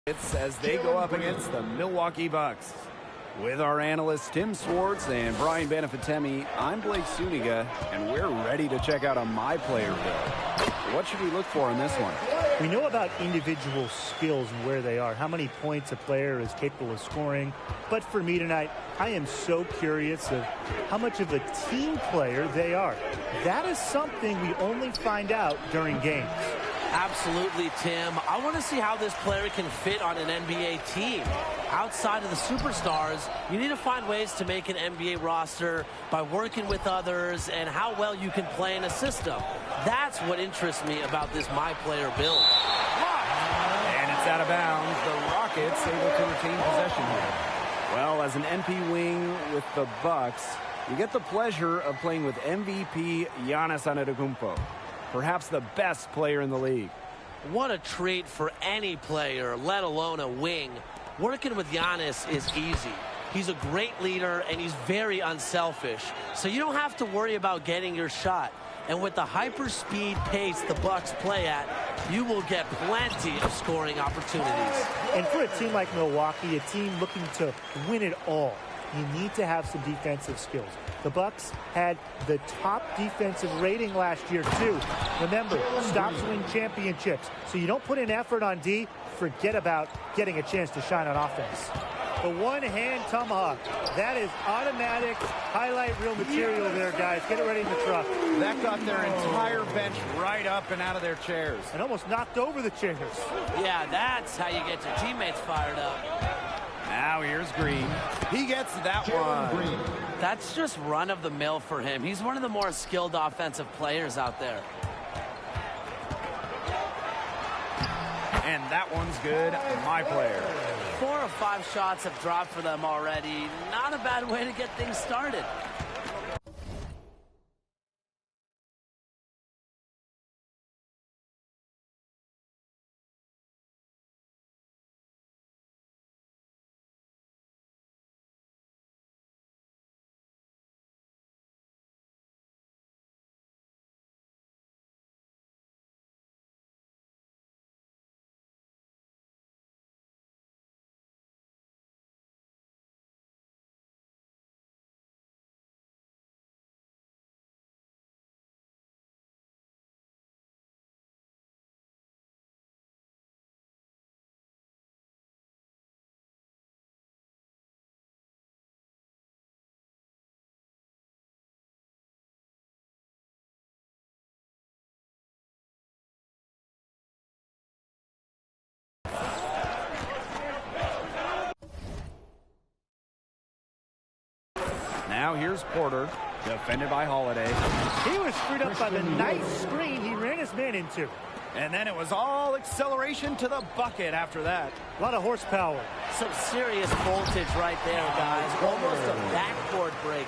It's as they go up against the Milwaukee Bucks. With our analysts Tim Swartz and Brian Benefitemi, I'm Blake Suniga, and we're ready to check out a My Player build. What should we look for in this one? We know about individual skills and where they are, how many points a player is capable of scoring. But for me tonight, I am so curious of how much of a team player they are. That is something we only find out during games. Absolutely, Tim. I want to see how this player can fit on an NBA team. Outside of the superstars, you need to find ways to make an NBA roster by working with others and how well you can play in a system. That's what interests me about this My Player build. And it's out of bounds. The Rockets able to retain possession here. Well, as an MP wing with the Bucks, you get the pleasure of playing with MVP Giannis Antetokounmpo, perhaps the best player in the league. What a treat for any player, let alone a wing. Working with Giannis is easy. He's a great leader, and he's very unselfish. So you don't have to worry about getting your shot. And with the hyper-speed pace the Bucks play at, you will get plenty of scoring opportunities. And for a team like Milwaukee, a team looking to win it all, you need to have some defensive skills. The Bucks had the top defensive rating last year, too. Remember, stops win championships. So you don't put in effort on D, forget about getting a chance to shine on offense. The one-hand tomahawk. That is automatic highlight reel material there, guys. Get it ready in the truck. That got their entire bench right up and out of their chairs. And almost knocked over the chairs. Yeah, that's how you get your teammates fired up. Now here's Green. He gets that one. That's just run-of-the-mill for him. He's one of the more skilled offensive players out there. And that one's good. My Player. 4 or 5 shots have dropped for them already. Not a bad way to get things started. Now here's Porter, defended by Holiday. He was screwed up by the nice screen he ran his man into. And then it was all acceleration to the bucket after that. A lot of horsepower. Some serious voltage right there, guys. Almost a backboard breaker.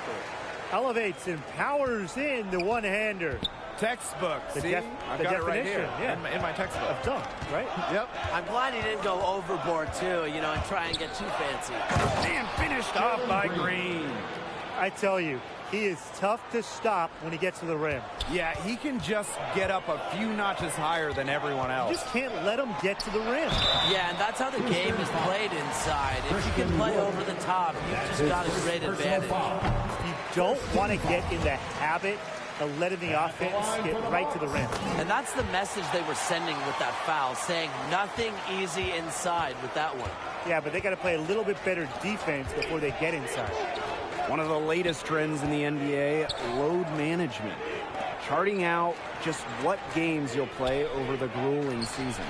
Elevates and powers in the one-hander. Textbook. The See? I've got it right here in my textbook. Of dunk, right? Yep. I'm glad he didn't go overboard, too, you know, and try and get too fancy. And finished off by Green. I tell you, he is tough to stop when he gets to the rim. Yeah, he can just get up a few notches higher than everyone else. You just can't let him get to the rim. Yeah, and that's how the game is played inside. If you can play over the top, you've just got a great advantage. You don't want to get in the habit of letting the offense get right to the rim. And that's the message they were sending with that foul, saying nothing easy inside with that one. Yeah, but they got to play a little bit better defense before they get inside. One of the latest trends in the NBA, load management. Charting out just what games you'll play over the grueling season.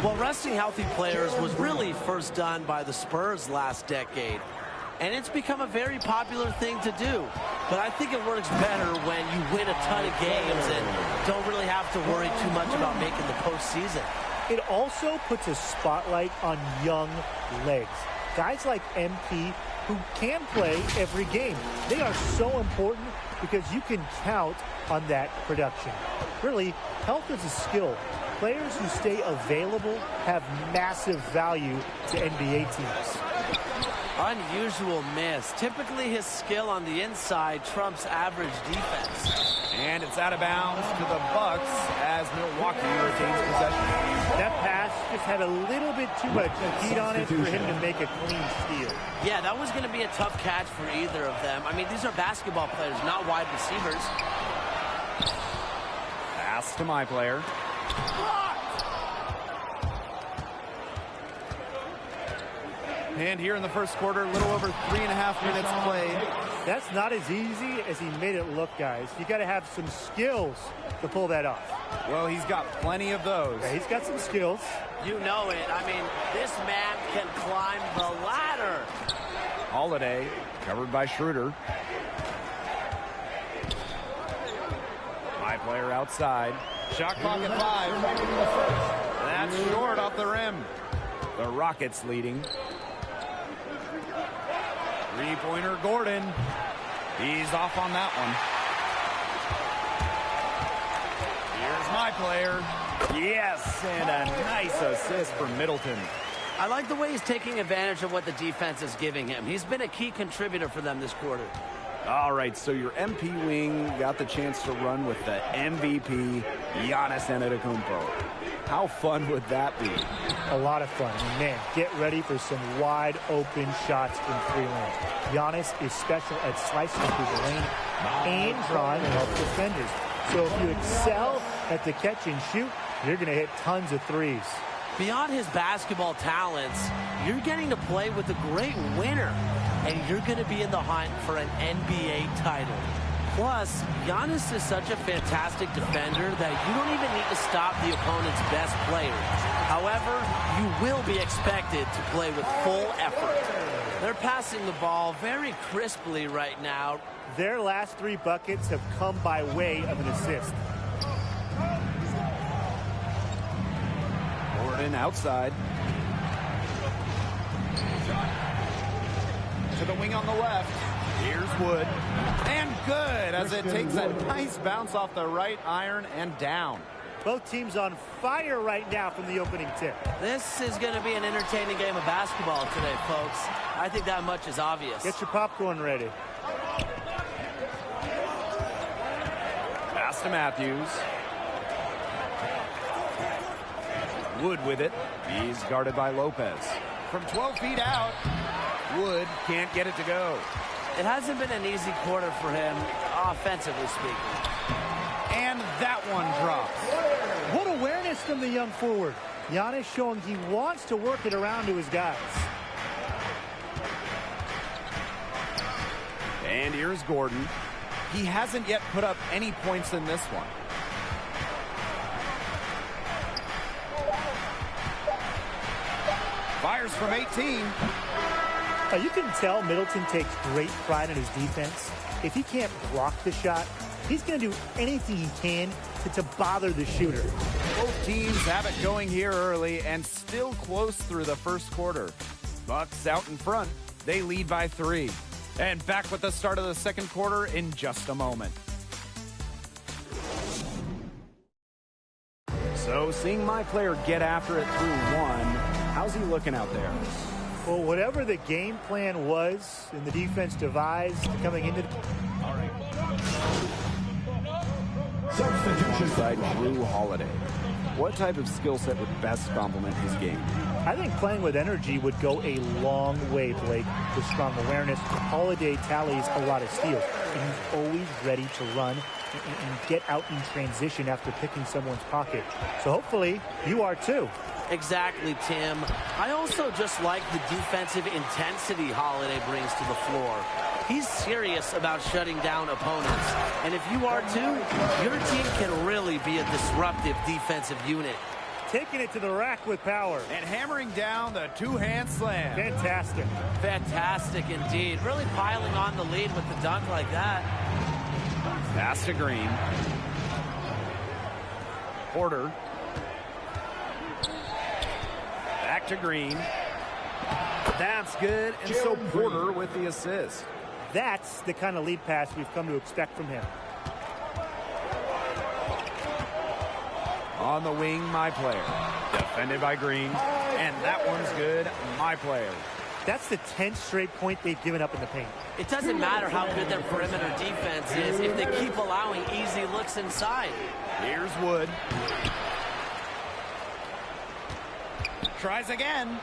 Well, resting healthy players was really first done by the Spurs last decade. And it's become a very popular thing to do. But I think it works better when you win a ton of games and don't really have to worry too much about making the postseason. It also puts a spotlight on young legs. Guys like MP who can play every game. They are so important because you can count on that production. Really, health is a skill. Players who stay available have massive value to NBA teams. Unusual miss. Typically his skill on the inside trumps average defense. And it's out of bounds to the Bucks as Milwaukee retains possession. That pass just had a little bit too much heat on it for him to make a clean steal. Yeah, that was going to be a tough catch for either of them. I mean, these are basketball players, not wide receivers. Pass to my player. And here in the first quarter, a little over 3.5 minutes played. That's not as easy as he made it look, guys. You got to have some skills to pull that off. Well, he's got plenty of those. Yeah, he's got some skills. You know it. I mean, this man can climb the ladder. Holiday, covered by Schroeder. My player outside. Shot clock at 5. That's short off the rim. The Rockets leading. Three-pointer Gordon. He's off on that one. Here's my player. Yes, and a nice assist for Middleton. I like the way he's taking advantage of what the defense is giving him. He's been a key contributor for them this quarter. All right, so your MP wing got the chance to run with the MVP, Giannis Antetokounmpo. How fun would that be? A lot of fun. And man, get ready for some wide open shots from three lanes. Giannis is special at slicing through the lane and drawing help defenders. So if you excel at the catch and shoot, you're going to hit tons of threes. Beyond his basketball talents, you're getting to play with a great winner, and you're going to be in the hunt for an NBA title. Plus, Giannis is such a fantastic defender that you don't even need to stop the opponent's best player. However, you will be expected to play with full effort. They're passing the ball very crisply right now. Their last 3 buckets have come by way of an assist. Gordon outside. To the wing on the left. Here's Wood. And good as it takes a nice bounce off the right iron and down. Both teams on fire right now from the opening tip. This is going to be an entertaining game of basketball today, folks. I think that much is obvious. Get your popcorn ready. Pass to Matthews. Wood with it. He's guarded by Lopez. From 12 feet out, Wood can't get it to go. It hasn't been an easy quarter for him, offensively speaking. And that one drops. What awareness from the young forward. Giannis showing he wants to work it around to his guys. And here's Gordon. He hasn't yet put up any points in this one. Fires from 18. You can tell Middleton takes great pride in his defense. If he can't block the shot, he's going to do anything he can to bother the shooter. Both teams have it going here early and still close through the first quarter. Bucks out in front. They lead by 3. And back with the start of the second quarter in just a moment. So seeing my player get after it through 1, how's he looking out there? Well, whatever the game plan was and the defense devised coming into... All right. Alongside Drew Holiday. What type of skill set would best complement his game? I think playing with energy would go a long way, Blake, with strong awareness. Holiday tallies a lot of steals, and he's always ready to run and get out in transition after picking someone's pocket. So hopefully you are too. Exactly, Tim. I also just like the defensive intensity Holiday brings to the floor. He's serious about shutting down opponents. And if you are too, your team can really be a disruptive defensive unit. Taking it to the rack with power. And hammering down the two-hand slam. Fantastic. Fantastic indeed. Really piling on the lead with the dunk like that. Pass to Green. Porter. Back to Green. That's good. And so Porter with the assist. That's the kind of lead pass we've come to expect from him. On the wing, my player. Defended by Green. And that one's good. My player. That's the 10th straight point they've given up in the paint. It doesn't matter how good their perimeter defense is if they keep allowing easy looks inside. Here's Wood. Tries again.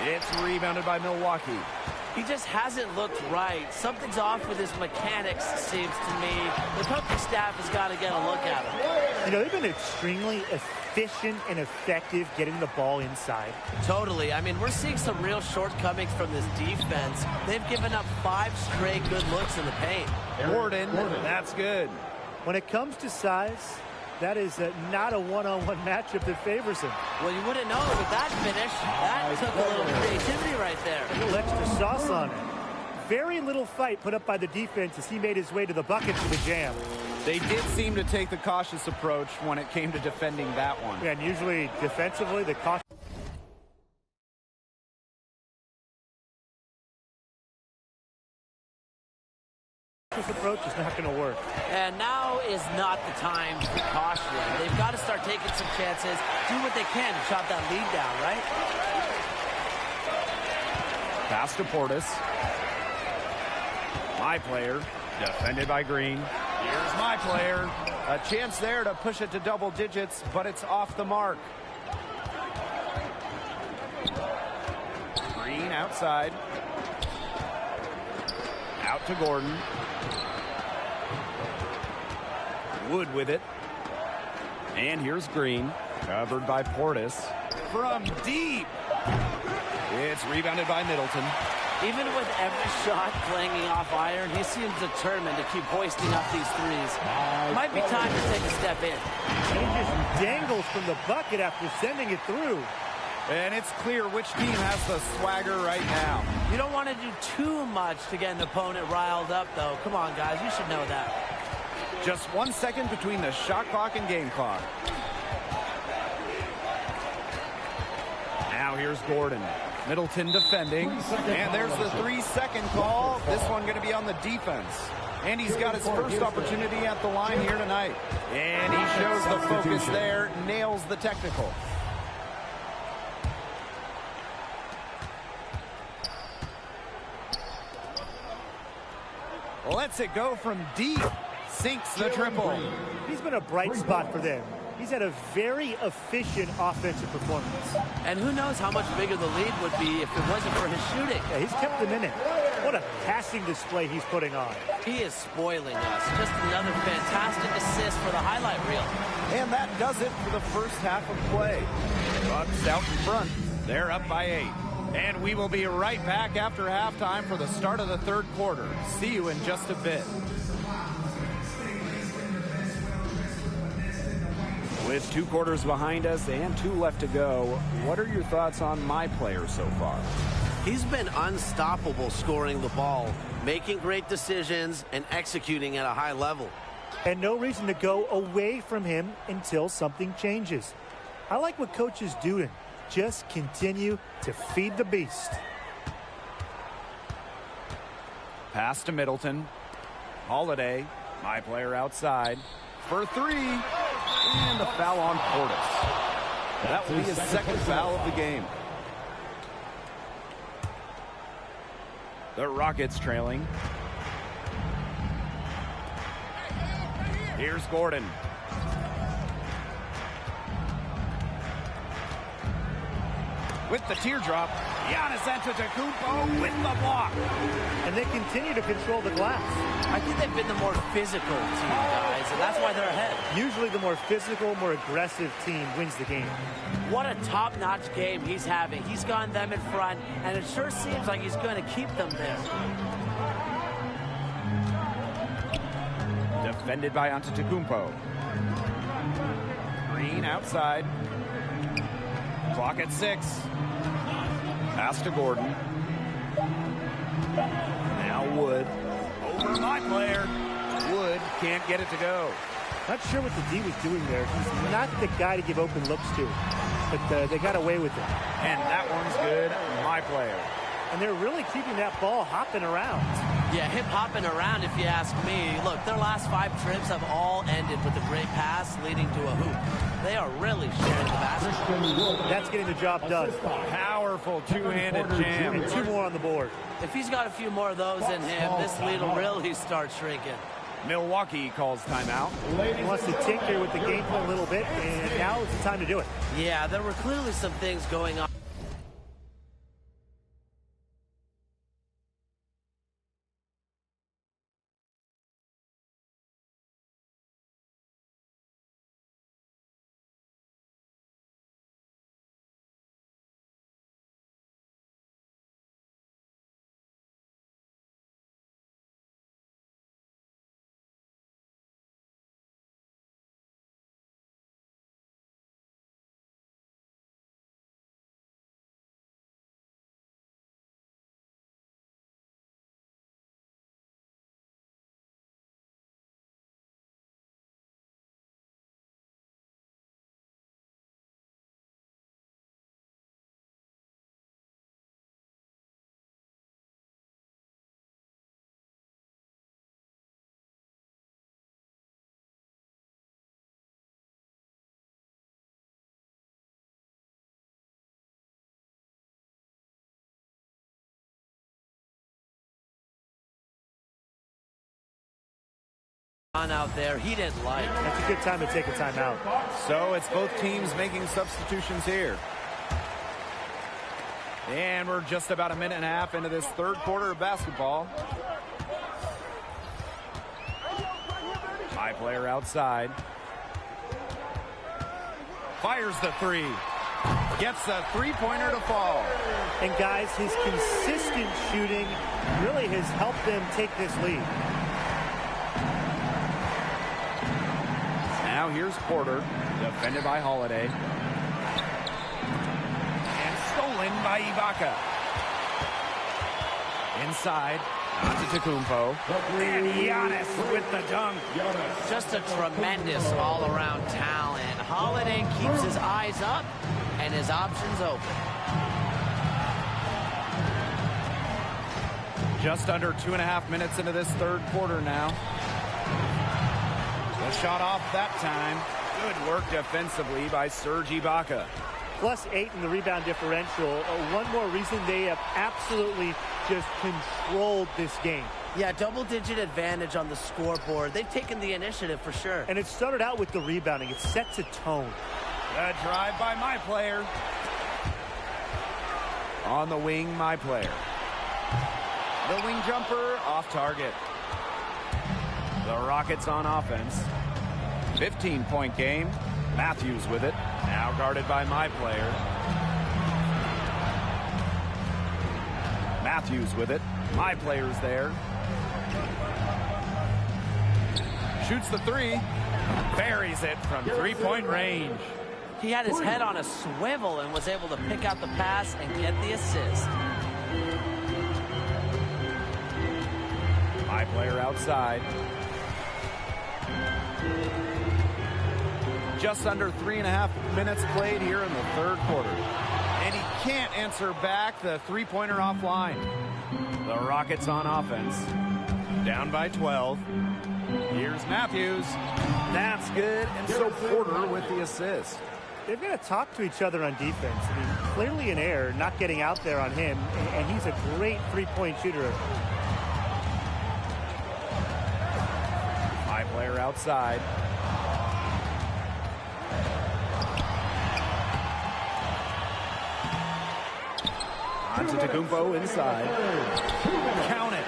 It's rebounded by Milwaukee. He just hasn't looked right. Something's off with his mechanics, seems to me. The coaching staff has got to get a look at him. You know, they've been extremely efficient and effective getting the ball inside. Totally. I mean, we're seeing some real shortcomings from this defense. They've given up 5 straight good looks in the paint. Gordon, that's good. When it comes to size, that is not a one-on-one matchup that favors him. Well, you wouldn't know it with that finish. That took a little creativity right there. A little extra sauce on it. Very little fight put up by the defense as he made his way to the bucket for the jam. They did seem to take the cautious approach when it came to defending that one. Yeah, and usually defensively, the cautious approach is not going to work. And now is not the time for caution. They've got to start taking some chances, do what they can to chop that lead down, right? Pass to Portis. My player, defended by Green. Here's my player. A chance there to push it to double digits, but it's off the mark. Green outside. Out to Gordon. Wood with it. And here's Green. Covered by Portis. From deep. It's rebounded by Middleton. Even with every shot clanging off iron, he seems determined to keep hoisting up these threes. Might be time to take a step in. He just dangles from the bucket after sending it through. And it's clear which team has the swagger right now. You don't want to do too much to get an opponent riled up, though. Come on, guys. You should know that. Just 1 second between the shot clock and game clock. Now here's Gordon. Middleton defending. And there's the 3-second call. This one going to be on the defense. And he's got his first opportunity at the line here tonight. And he shows the focus there. Nails the technical. Lets it go from deep. Sinks the triple. He's been a bright spot for them. He's had a very efficient offensive performance. And who knows how much bigger the lead would be if it wasn't for his shooting. Yeah, he's kept them in it. What a passing display he's putting on. He is spoiling us. Just another fantastic assist for the highlight reel. And that does it for the first half of play. Bucks out in front. They're up by 8. And we will be right back after halftime for the start of the third quarter. See you in just a bit. With 2 quarters behind us and 2 left to go, what are your thoughts on my player so far? He's been unstoppable scoring the ball, making great decisions, and executing at a high level. And no reason to go away from him until something changes. I like what Coach is doing. Just continue to feed the beast. Pass to Middleton. Holiday, my player outside. For 3. And the foul on Portis. That will be his second foul of the game. The Rockets trailing. Here's Gordon. With the teardrop, Giannis Antetokounmpo with the block. And they continue to control the glass. I think they've been the more physical team, guys, and that's why they're ahead. Usually the more physical, more aggressive team wins the game. What a top-notch game he's having. He's gotten them in front, and it sure seems like he's going to keep them there. Defended by Antetokounmpo. Green outside. Clock at 6. Pass to Gordon. Now Wood. Over my player. Wood can't get it to go. Not sure what the D was doing there. He's not the guy to give open looks to. But they got away with it. And that one's good. My player. and they're really keeping that ball hopping around. Yeah, hip hopping around, if you ask me. Look, their last 5 trips have all ended with a great pass leading to a hoop. They are really sharing the basketball. That's getting the job done. Powerful two-handed jam. And 2 more on the board. If he's got a few more of those in him, this lead will really start shrinking. Milwaukee calls timeout. He wants to tinker with the game plan a little bit, and now is the time to do it. Yeah, there were clearly some things going on. Out there he didn't like. That's a good time to take a timeout. So it's both teams making substitutions here. And we're just about a minute and a half into this third quarter of basketball. High player outside. Fires the 3. Gets the three-pointer to fall. And guys, his consistent shooting really has helped them take this lead. Now here's Porter, defended by Holiday. And stolen by Ibaka. Inside, Antetokounmpo. And Giannis with the dunk. Just a tremendous all-around talent. Holiday keeps his eyes up and his options open. Just under 2.5 minutes into this third quarter now. The shot off that time. Good work defensively by Serge Ibaka. +8 in the rebound differential. One more reason they have absolutely just controlled this game. Yeah, double-digit advantage on the scoreboard. They've taken the initiative for sure. And it started out with the rebounding. It sets a tone. A drive by my player. On the wing, my player. The wing jumper off target. The Rockets on offense. 15-point game. Matthews with it. Now guarded by my player. Matthews with it. My player's there. Shoots the 3. Buries it from three-point range. He had his head on a swivel and was able to pick out the pass and get the assist. My player outside. Just under 3.5 minutes played here in the third quarter. And he can't answer back the three-pointer offline. The Rockets on offense. Down by 12. Here's Matthews. That's good. And so Porter with the assist. They've got to talk to each other on defense. I mean, clearly an error, not getting out there on him. And he's a great three-point shooter. My player outside. Antetokounmpo inside. Count it.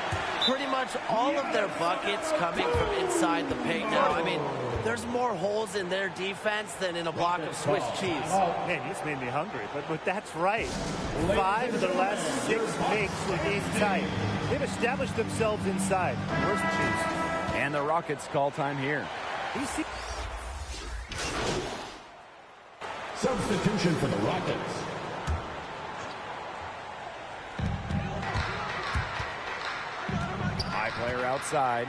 Pretty much all of their buckets coming from inside the paint now. I mean, there's more holes in their defense than in a block of Swiss cheese. Man, you just made me hungry. But that's right. 5 of their last 6 makes the game tight. They've established themselves inside. Where's the cheese? And the Rockets call time here. Substitution for the Rockets. High player outside.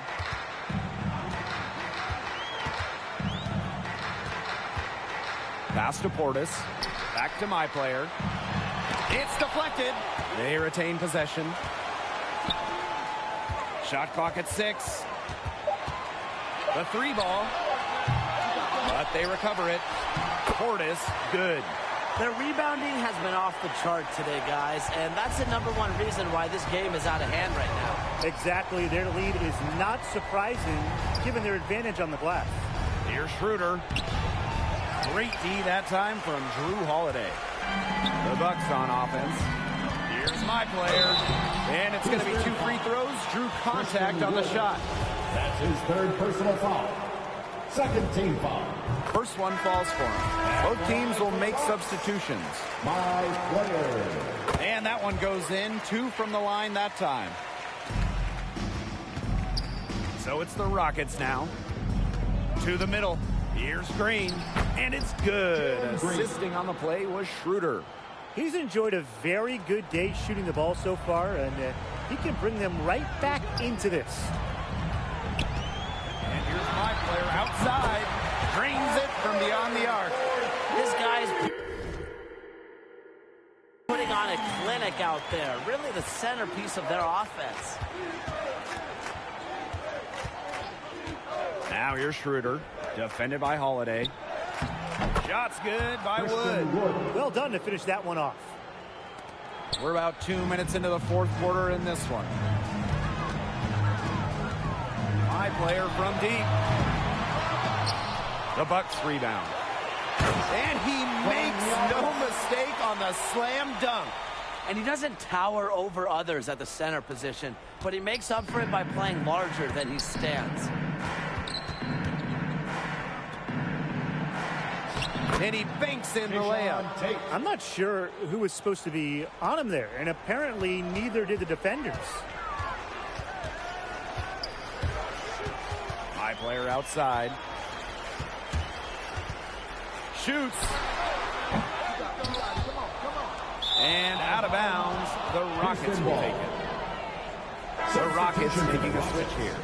Pass to Portis. Back to my player. It's deflected. They retain possession. Shot clock at 6. The 3 ball. But they recover it. Portis, good. Their rebounding has been off the chart today, guys, and that's the #1 reason why this game is out of hand right now. Exactly. Their lead is not surprising, given their advantage on the glass. Here's Schroeder. Great D that time from Drew Holiday. The Bucks on offense. Here's my player. And it's going to be 2 free throws. Drew contact on the shot. That's his 3rd personal foul. 2nd team foul. First one falls for him. Both teams will make substitutions. My player. And that one goes in. 2 from the line that time. So it's the Rockets now. To the middle. Here's Green. And it's good. Assisting on the play was Schroeder. He's enjoyed a very good day shooting the ball so far, and he can bring them right back into this. And here's my player outside. Drains it from beyond the arc. This guy's putting on a clinic out there. Really the centerpiece of their offense. Now here's Schroeder. Defended by Holiday. Shot's good by Wood. Well done to finish that one off. We're about 2 minutes into the 4th quarter in this one. My player from deep. The Bucks rebound. And he makes no mistake on the slam dunk. And he doesn't tower over others at the center position, but he makes up for it by playing larger than he stands. And he banks in the layup. I'm not sure who was supposed to be on him there, and apparently neither did the defenders. My player outside. Shoots. And out of bounds, the Rockets will take it. The Rockets making a switch here.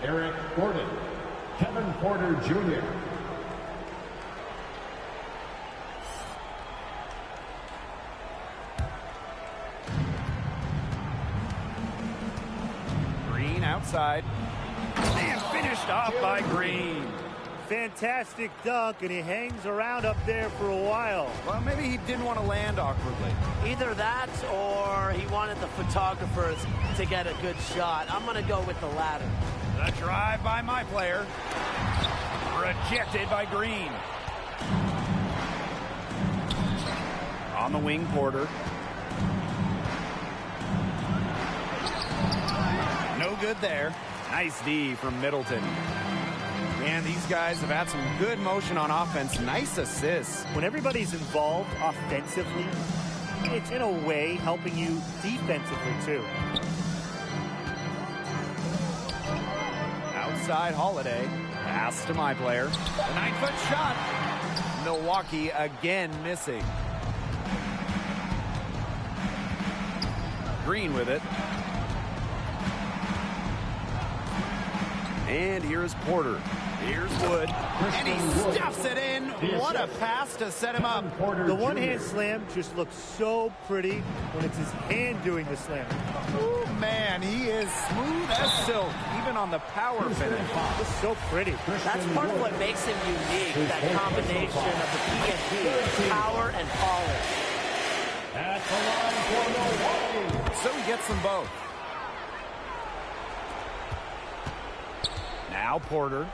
Eric Gordon. Kevin Porter Jr. Green outside. And finished off by Green. Fantastic dunk, and he hangs around up there for a while. Well, maybe he didn't want to land awkwardly. Either that or he wanted the photographers to get a good shot. I'm going to go with the latter. The drive by my player. Rejected by Green. On the wing, Porter. No good there. Nice D from Middleton. And these guys have had some good motion on offense. Nice assists. When everybody's involved offensively, it's in a way helping you defensively too. Outside Holiday. Pass to my player. The 9-foot shot. Milwaukee again missing. Green with it. And here's Porter. Here's Wood. And he stuffs it in. What a pass to set him up. The one-hand slam just looks so pretty when it's his hand doing the slam. Ooh, man, he is smooth as silk, even on the power finish. It's so pretty. That's part of what makes him unique, that combination of the PNP, power and polish. At the line for Milwaukee. So he gets them both. Now Porter.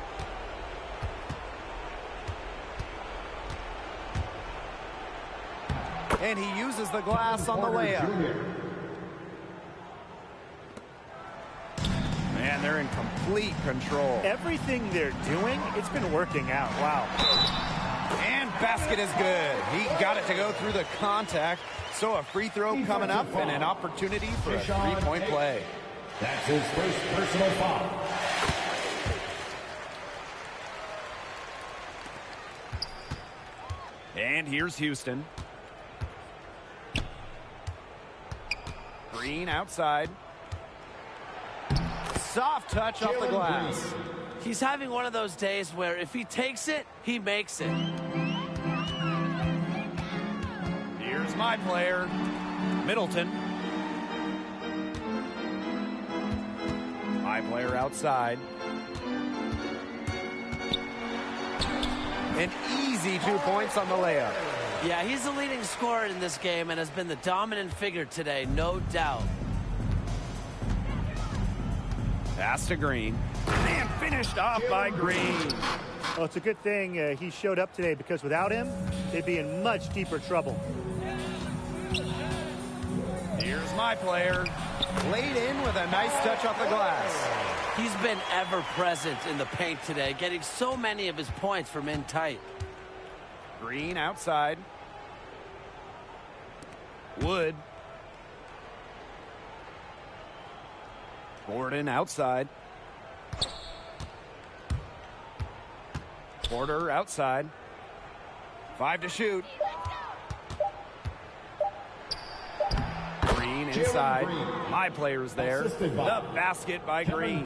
And he uses the glass on the layup. Man, they're in complete control. Everything they're doing, it's been working out. Wow. And basket is good. He got it to go through the contact. So a free throw coming up and an opportunity for a three-point play. That's his first personal foul. And here's Houston. Green outside. Soft touch off the glass. He's having one of those days where if he takes it, he makes it. Here's my player. Middleton. High player outside. An easy 2 points on the layup. Yeah, he's the leading scorer in this game and has been the dominant figure today, no doubt. Pass to Green. And finished off by Green. Well, it's a good thing he showed up today, because without him, they'd be in much deeper trouble. Here's my player. Laid in with a nice touch off the glass. He's been ever present in the paint today, getting so many of his points from in tight. Green outside. Wood. Gordon outside. Porter outside. 5 to shoot. Green inside. My player's there. The basket by Green.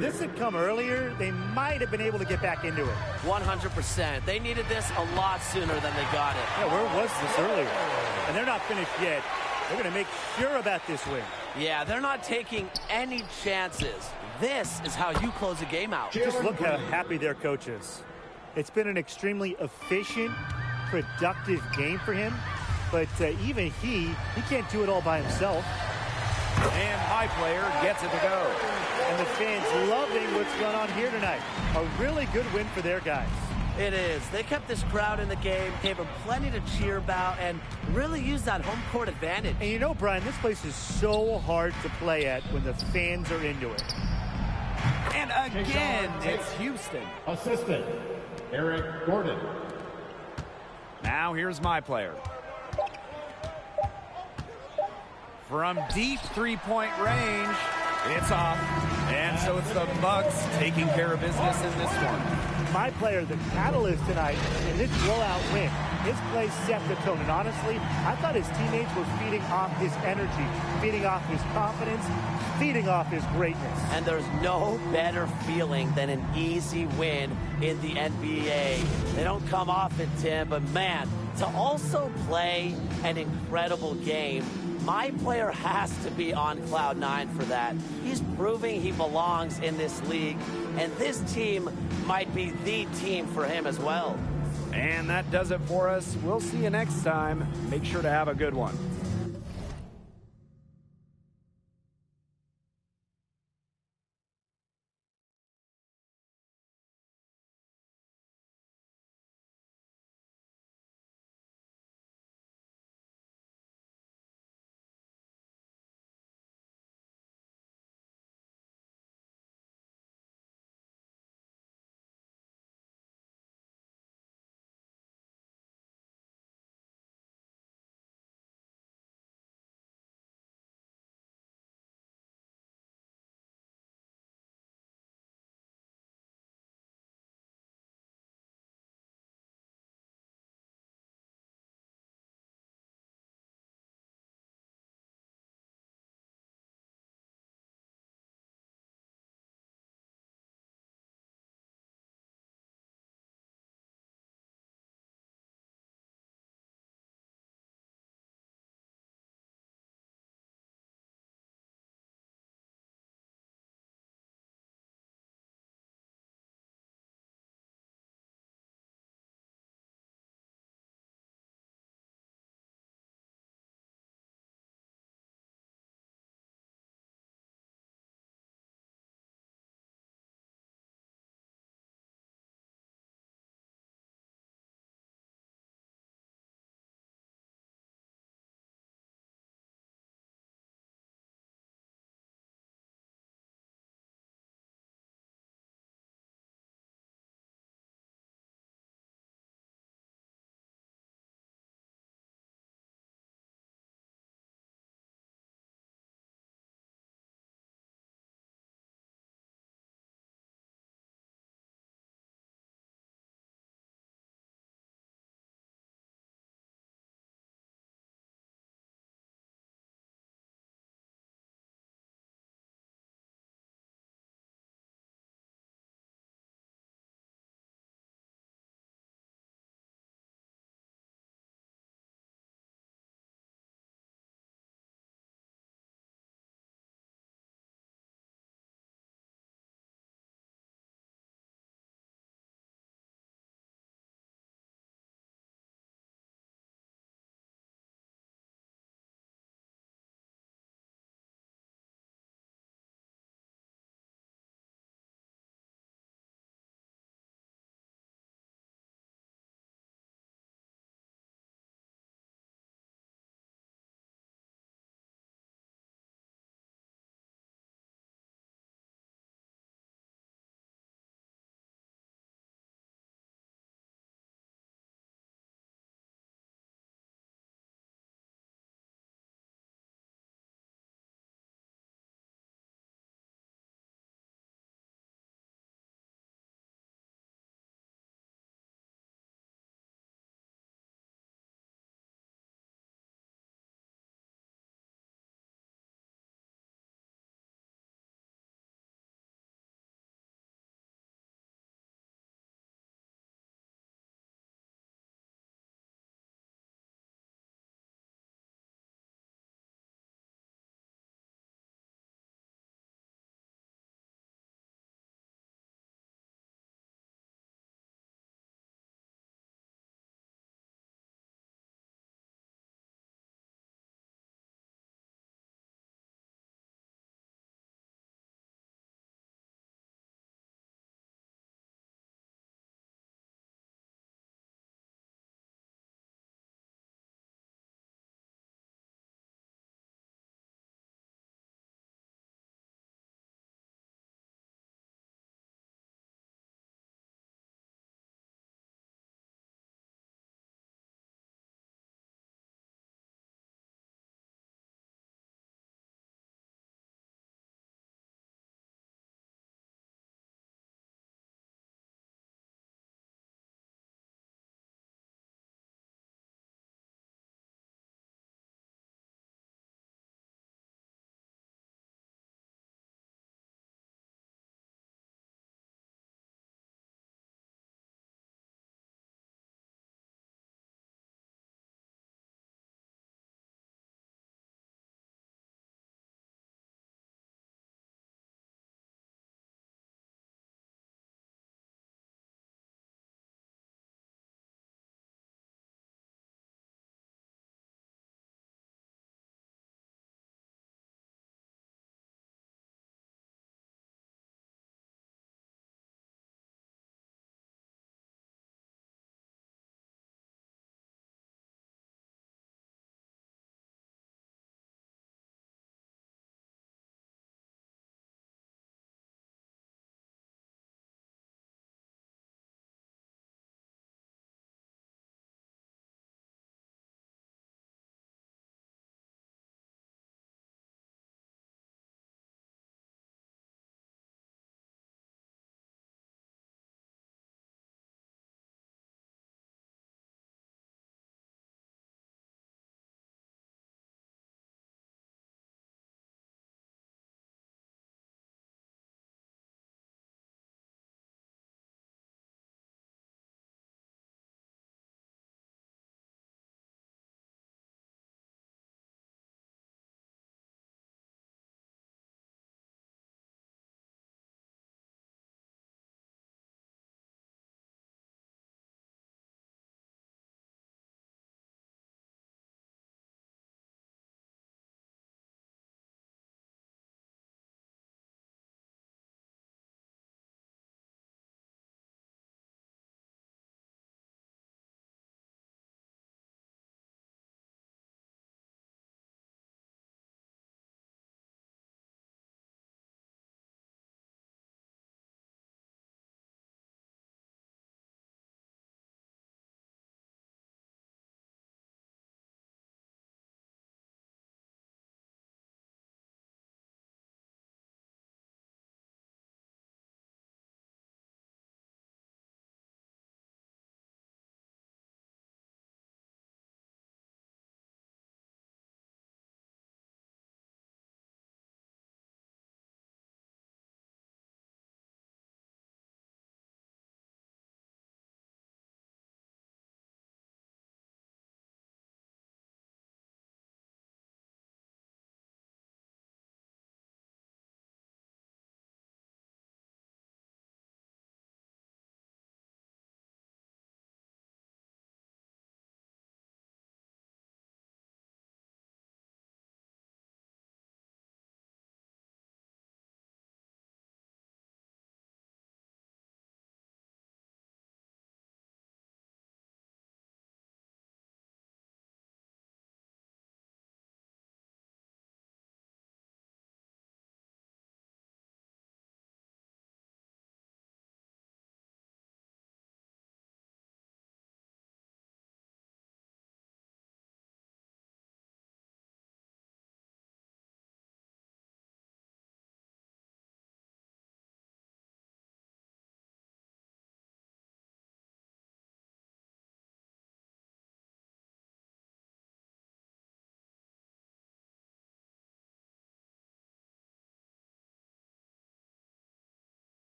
This had come earlier. They might have been able to get back into it. 100%. They needed this a lot sooner than they got it. Yeah, where was this earlier? And they're not finished yet. They're going to make sure about this win. Yeah, they're not taking any chances. This is how you close a game out. Just look how happy their coach is. It's been an extremely efficient, productive game for him. But even he can't do it all by himself. And my player gets it to go. And the fans loving what's going on here tonight. A really good win for their guys. It is. They kept this crowd in the game, gave them plenty to cheer about, and really used that home court advantage. And you know, Brian, this place is so hard to play at when the fans are into it. And again, it's Houston. Assistant, Eric Gordon. Now here's my player. From deep three-point range, it's off. And so it's the Bucks taking care of business in this one. My player, the catalyst tonight in this blowout win. His play set the tone. And honestly, I thought his teammates were feeding off his energy, feeding off his confidence, feeding off his greatness. And there's no better feeling than an easy win in the NBA. They don't come often, Tim, but man, to also play an incredible game, my player has to be on cloud 9 for that. He's proving he belongs in this league, and this team might be the team for him as well. And that does it for us. We'll see you next time. Make sure to have a good one.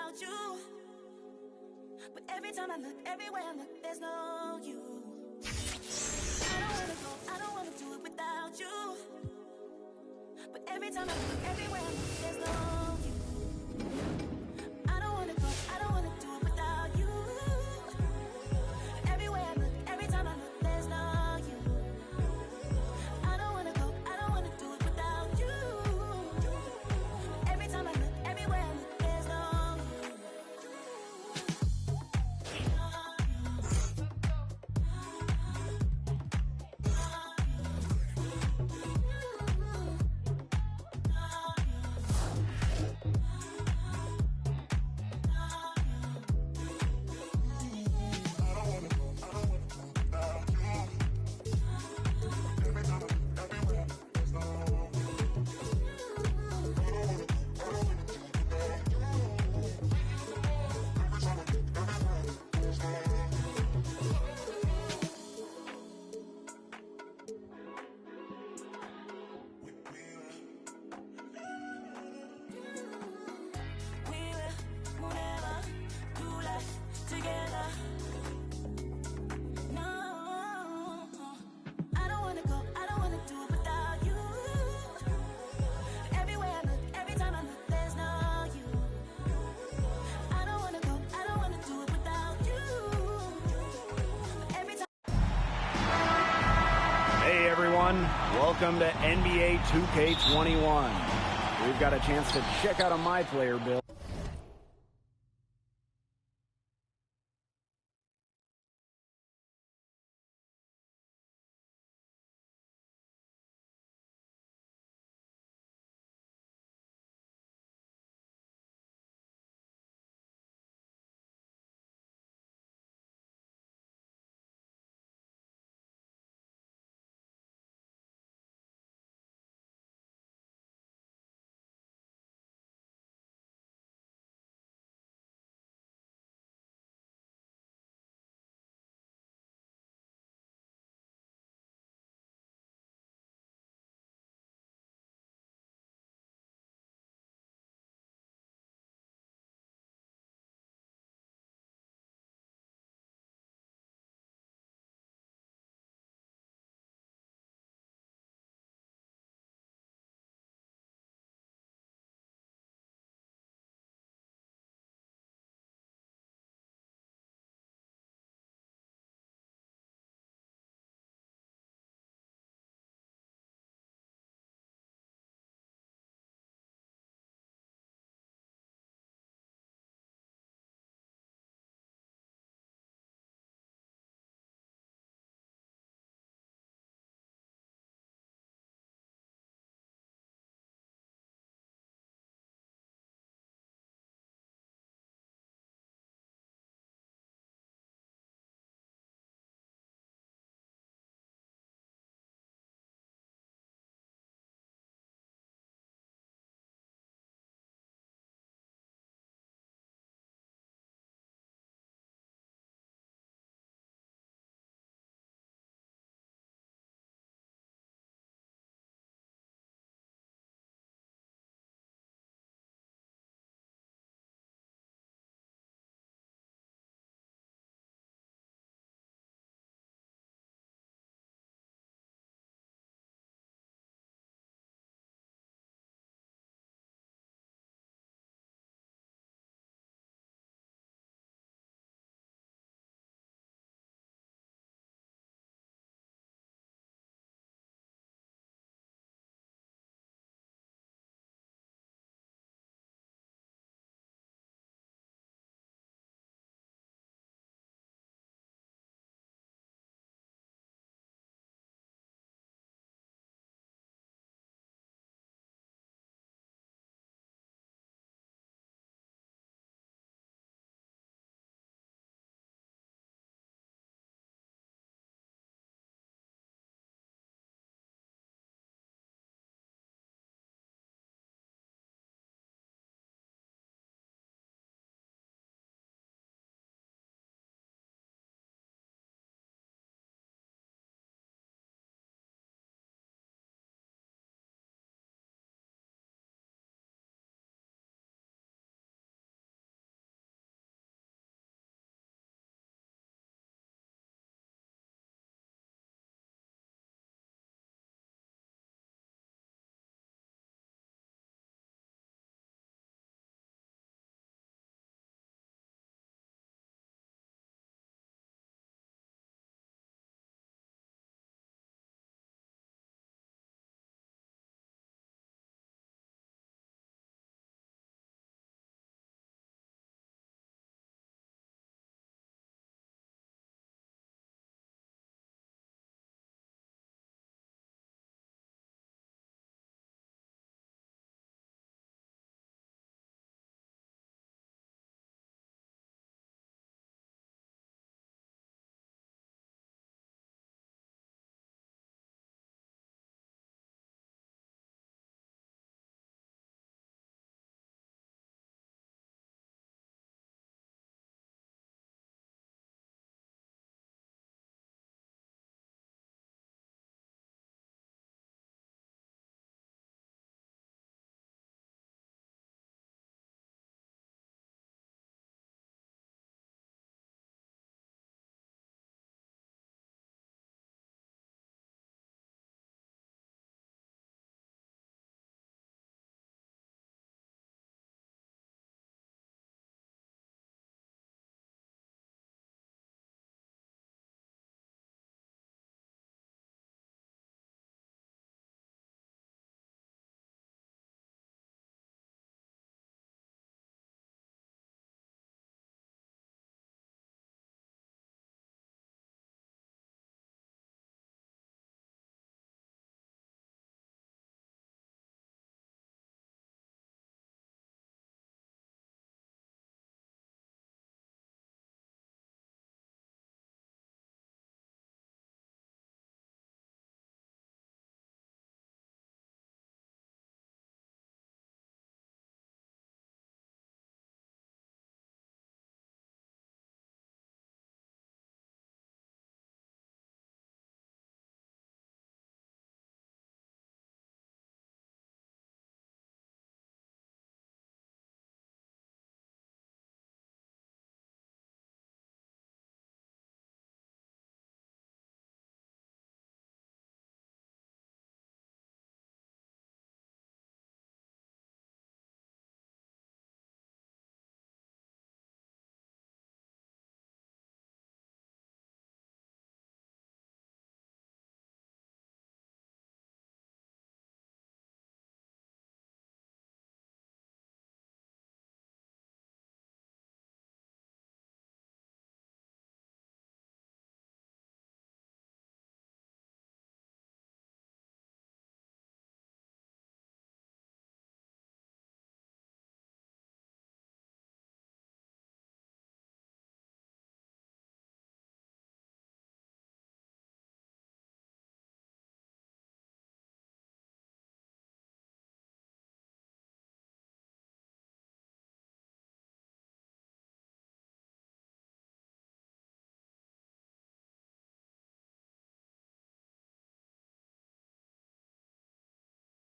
without you. But every time I look, everywhere I look, there's no you. I don't wanna go, I don't wanna do it without you. But every time I look, everywhere I look, there's no you. I don't wanna go, I don't wanna do it without you. Everywhere I look, every time I look, there's no you. I don't wanna go, I don't wanna do it without you. Every time I look, everywhere I look, there's no you. Hey everyone, welcome to NBA 2K21. We've got a chance to check out a My Player build.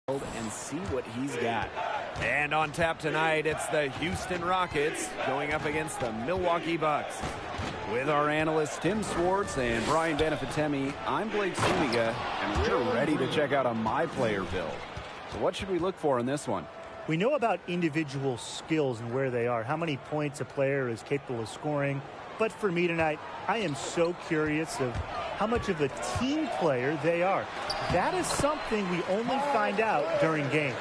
and see what he's got. And on tap tonight, it's the Houston Rockets going up against the Milwaukee Bucks. With our analysts Tim Swartz and Brian Benefitemi, I'm Blake Suniga, and we're ready to check out a My Player build. So what should we look for in this one? We know about individual skills and where they are, how many points a player is capable of scoring. But for me tonight, I am so curious of how much of a team player they are. That is something we only find out during games.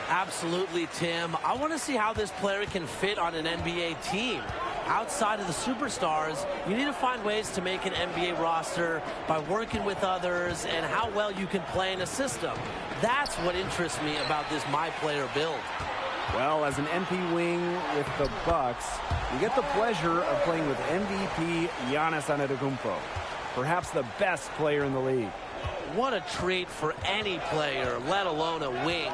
Absolutely, Tim. I want to see how this player can fit on an NBA team. Outside of the superstars, you need to find ways to make an NBA roster by working with others and how well you can play in a system. That's what interests me about this My Player build. Well, as an MP wing with the Bucks, you get the pleasure of playing with MVP Giannis Antetokounmpo, perhaps the best player in the league. What a treat for any player, let alone a wing.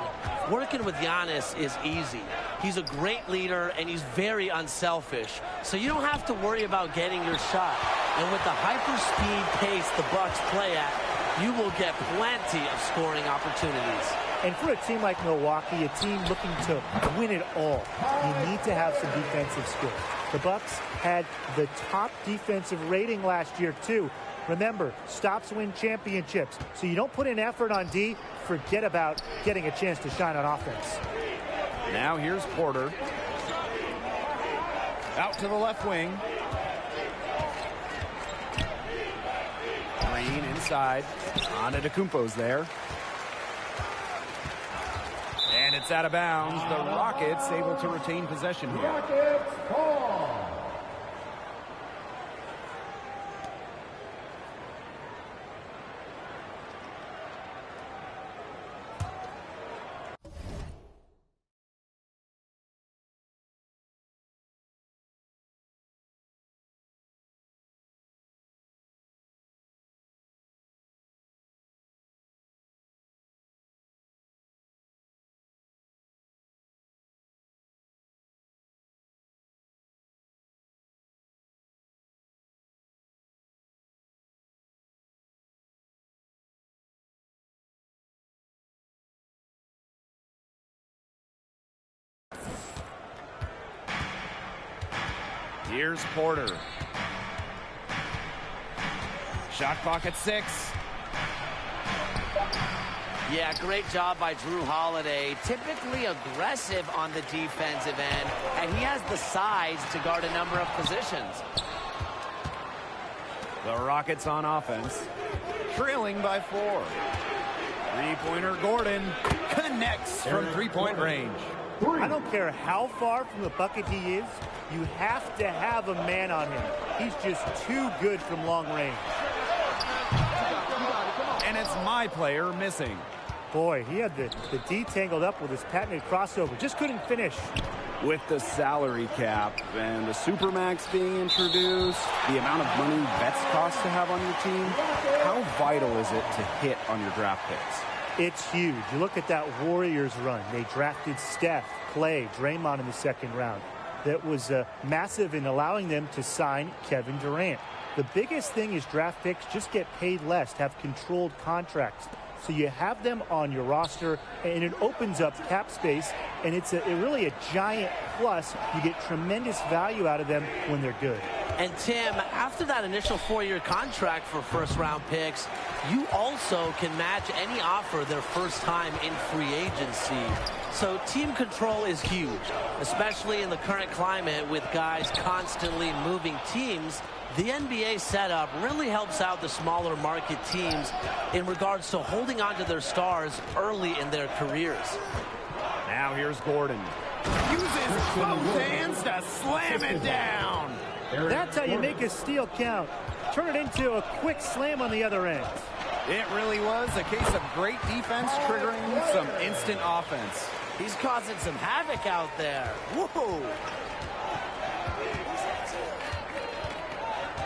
Working with Giannis is easy. He's a great leader, and he's very unselfish. So you don't have to worry about getting your shot. And with the hyper-speed pace the Bucks play at, you will get plenty of scoring opportunities. And for a team like Milwaukee, a team looking to win it all, you need to have some defensive skills. The Bucks had the top defensive rating last year, too. Remember, stops win championships. So you don't put in effort on D, forget about getting a chance to shine on offense. Now here's Porter. Out to the left wing. Green inside. Antetokounmpo's there. And it's out of bounds. The Rockets able to retain possession here. Rockets ball. Here's Porter. Shot clock at 6. Yeah, great job by Jrue Holiday. Typically aggressive on the defensive end, and he has the size to guard a number of positions. The Rockets on offense, trailing by 4. Three-pointer Gordon connects from three-point range. I don't care how far from the bucket he is, you have to have a man on him. He's just too good from long range. And it's My Player missing. Boy, he had the D tangled up with his patented crossover. Just couldn't finish. With the salary cap and the Supermax being introduced, the amount of money bets cost to have on your team, how vital is it to hit on your draft picks? It's huge. You look at that Warriors run. They drafted Steph, Clay, Draymond in the second round. That was massive in allowing them to sign Kevin Durant. The biggest thing is draft picks just get paid less, to have controlled contracts. So you have them on your roster, and it opens up cap space, and it's really a giant plus. You get tremendous value out of them when they're good. And Tim, after that initial 4-year contract for first-round picks, you also can match any offer their first time in free agency. So team control is huge, especially in the current climate with guys constantly moving teams. The NBA setup really helps out the smaller market teams in regards to holding on to their stars early in their careers. Now here's Gordon. Uses both hands to slam it down. That's how you make a steal count. Turn it into a quick slam on the other end. It really was a case of great defense triggering some instant offense. He's causing some havoc out there. Whoa!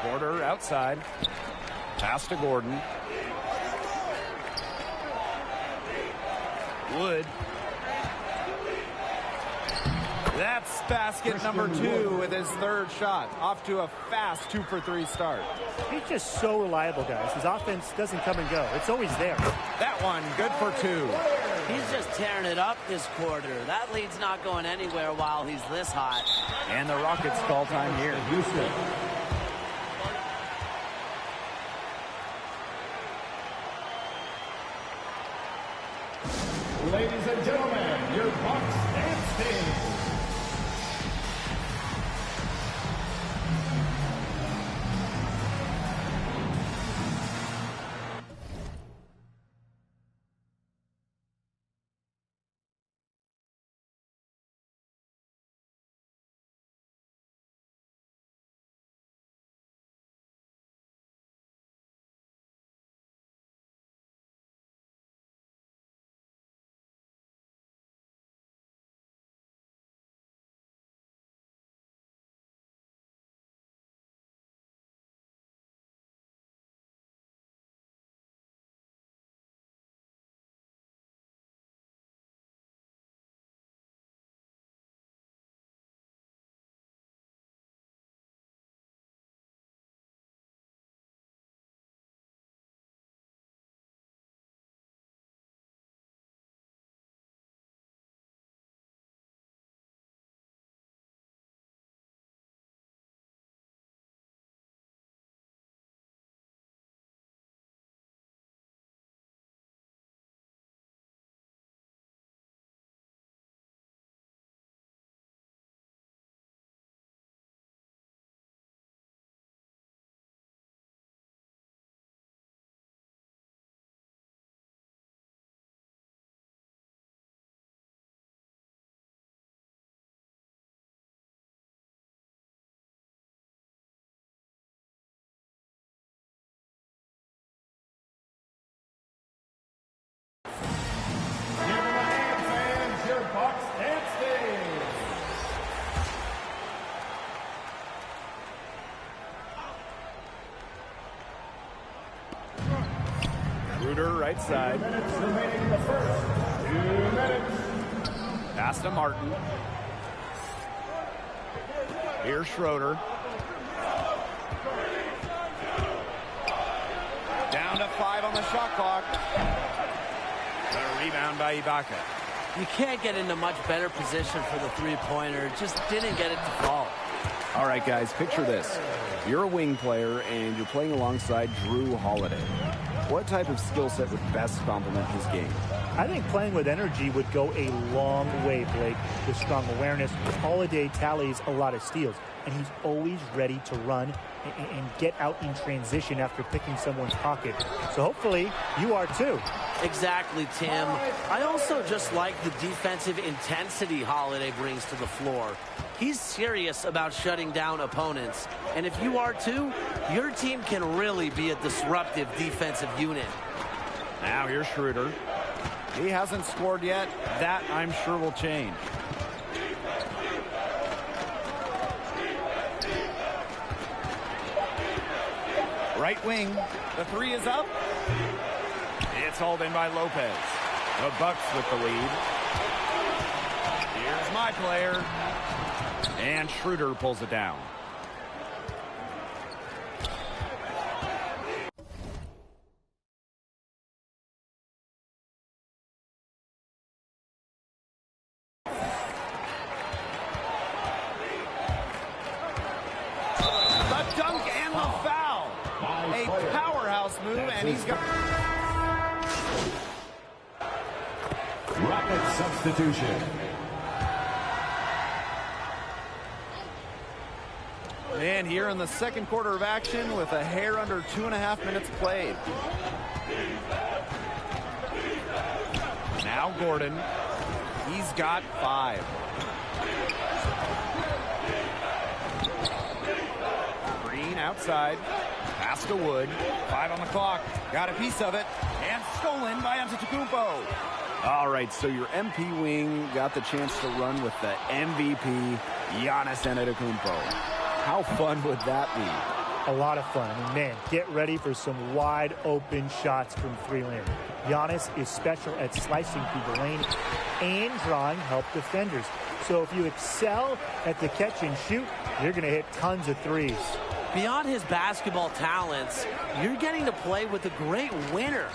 Porter outside. Pass to Gordon. Wood. That's basket number 2 with his third shot. Off to a fast 2-for-3 start. He's just so reliable, guys. His offense doesn't come and go. It's always there. That one good for 2. He's just tearing it up this quarter. That lead's not going anywhere while he's this hot. And the Rockets call time here. Houston. Ladies and gentlemen, your Bucks and Stings. Schroeder, right side. 2 minutes remaining in the first. 2 minutes. Pass to Martin. Here's Schroeder. Down to 5 on the shot clock. The rebound by Ibaka. You can't get into much better position for the three-pointer. Just didn't get it to fall. All right, guys, picture this. You're a wing player, and you're playing alongside Jrue Holiday. What type of skill set would best complement his game? I think playing with energy would go a long way, Blake, with strong awareness. Holiday tallies a lot of steals, and he's always ready to run and get out in transition after picking someone's pocket. So hopefully you are too. Exactly, Tim. I also just like the defensive intensity Holiday brings to the floor. He's serious about shutting down opponents. And if you are too, your team can really be a disruptive defensive unit. Now here's Schroeder. He hasn't scored yet. That, I'm sure, will change. Right wing. The three is up. It's hauled in by Lopez. The Bucks with the lead. Here's my player. And Schroeder pulls it down. The dunk and the foul. A powerhouse move, and he's got... Rocket substitution. And here in the second quarter of action with a hair under 2.5 minutes played. Now Gordon. He's got 5. Green outside. Pass to Wood. 5 on the clock. Got a piece of it. And stolen by Antetokounmpo. All right, so your MP wing got the chance to run with the MVP, Giannis Antetokounmpo. How fun would that be? A lot of fun. I mean, man, get ready for some wide open shots from three land. Giannis is special at slicing through the lane and drawing help defenders. So if you excel at the catch and shoot, you're going to hit tons of threes. Beyond his basketball talents, you're getting to play with a great winner.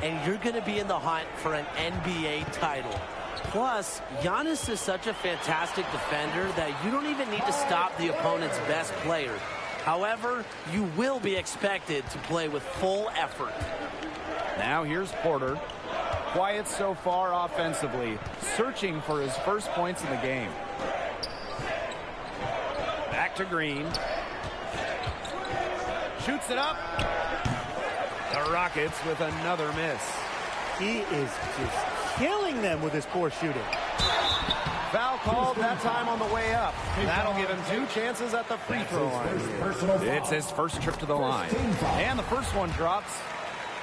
and you're going to be in the hunt for an NBA title. Plus, Giannis is such a fantastic defender that you don't even need to stop the opponent's best player. However, you will be expected to play with full effort. Now here's Porter. Quiet so far offensively, searching for his first points in the game. Back to Green. Shoots it up. The Rockets with another miss. He is just killing them with his poor shooting. Foul called that time on the way up. That'll give him 2 chances at the free throw line. It's his first trip to the line. And the first one drops.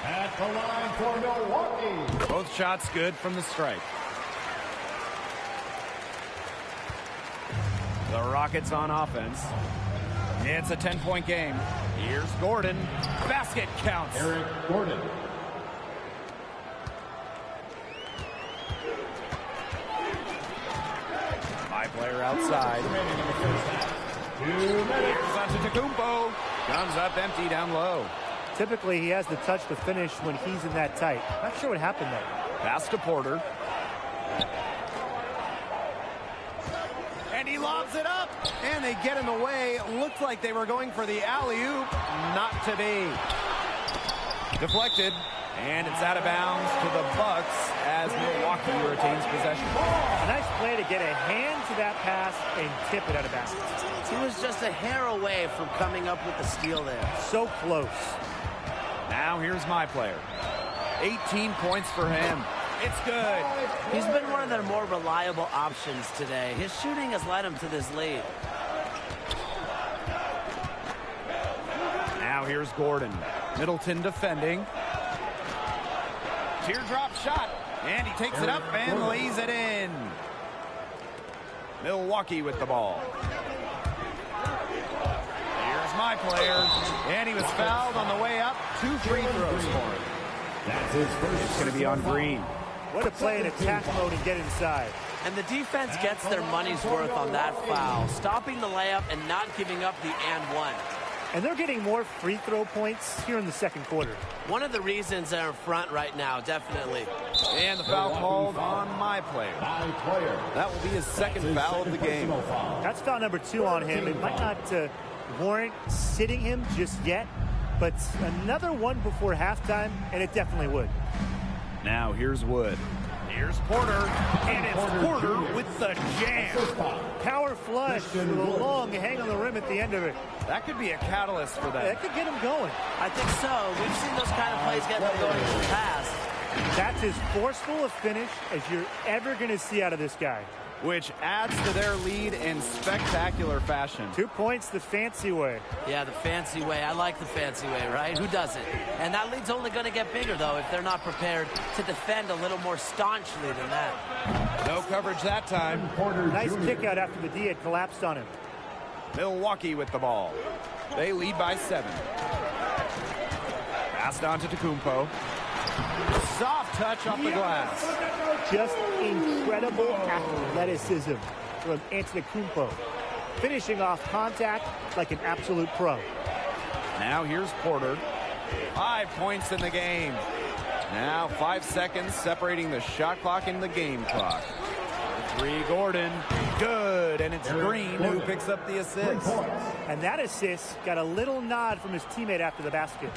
At the line for Milwaukee. Both shots good from the strike. The Rockets on offense. It's a 10-point game. Here's Gordon. Basket counts. Eric Gordon. My player outside. Here's Antetokounmpo. Comes up empty down low. Typically, he has the touch to finish when he's in that tight. Not sure what happened there. Pass to Porter. And he lobs it up. And they get in the way. Looked like they were going for the alley-oop. Not to be. Deflected. And it's out of bounds to the Bucks as Milwaukee retains possession. A nice play to get a hand to that pass and tip it out of bounds. He was just a hair away from coming up with the steal there. So close. Now here's my player. 18 points for him. It's good. He's been one of their more reliable options today. His shooting has led him to this lead. Now here's Gordon. Middleton defending. Teardrop shot. And he takes it up and lays it in. Milwaukee with the ball. Here's my player. And he was fouled on the way up. 2 free throws for him. That's his first. It's going to be on Green. What a play in attack mode and get inside. And the defense gets their money's worth on that foul, stopping the layup and not giving up the and one. And they're getting more free throw points here in the second quarter. One of the reasons they're in front right now, definitely. And the foul called on my player. My player. That will be his second foul of the game. That's foul number 2 on him. It might not warrant sitting him just yet, but another one before halftime, and it definitely would. Now here's Wood. Here's Porter. And it's Porter with the jam. Power flush with a long hang on the rim at the end of it. That could be a catalyst for them. That could get him going. I think so. We've seen those kind of plays get them going in the past. That's as forceful a finish as you're ever going to see out of this guy. Which adds to their lead in spectacular fashion. 2 points the fancy way. Yeah, the fancy way. I like the fancy way, right? Who doesn't? And that lead's only going to get bigger, though, if they're not prepared to defend a little more staunchly than that. No coverage that time. Nice kick out after the D had collapsed on him. Milwaukee with the ball. They lead by 7. Passed on to Antetokounmpo. Soft touch off the glass. Just incredible athleticism from Antetokounmpo. Finishing off contact like an absolute pro. Now here's Porter. 5 points in the game. Now 5 seconds separating the shot clock and the game clock. 3 Gordon. Good. And it's Green who picks up the assist. And that assist got a little nod from his teammate after the basket.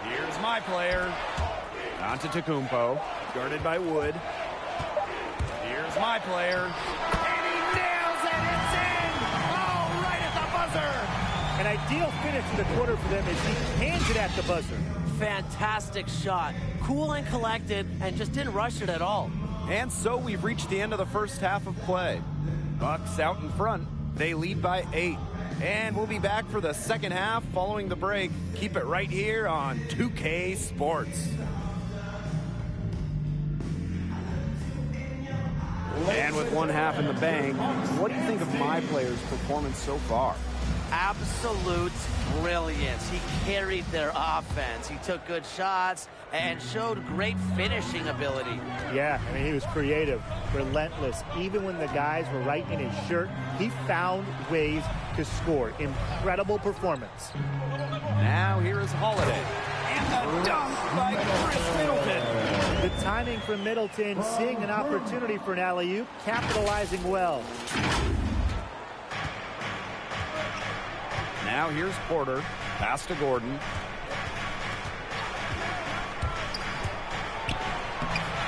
Here's my player. Antetokounmpo, guarded by Wood. Here's my player. And he nails it. It's in. Oh, right at the buzzer. An ideal finish to the quarter for them as he hands it at the buzzer. Fantastic shot. Cool and collected, and just didn't rush it at all. And so we've reached the end of the first half of play. Bucks out in front. They lead by 8. And we'll be back for the second half following the break. Keep it right here on 2K Sports. And with one half in the bank, what do you think of my player's performance so far? Absolute brilliance. He carried their offense. He took good shots and showed great finishing ability. Yeah, I mean, he was creative, relentless. Even when the guys were right in his shirt, he found ways to score. Incredible performance. Now here is Holiday. And the dunk by Chris Middleton. The timing from Middleton, seeing an opportunity for an alley-oop, capitalizing well. Now here's Porter. Pass to Gordon.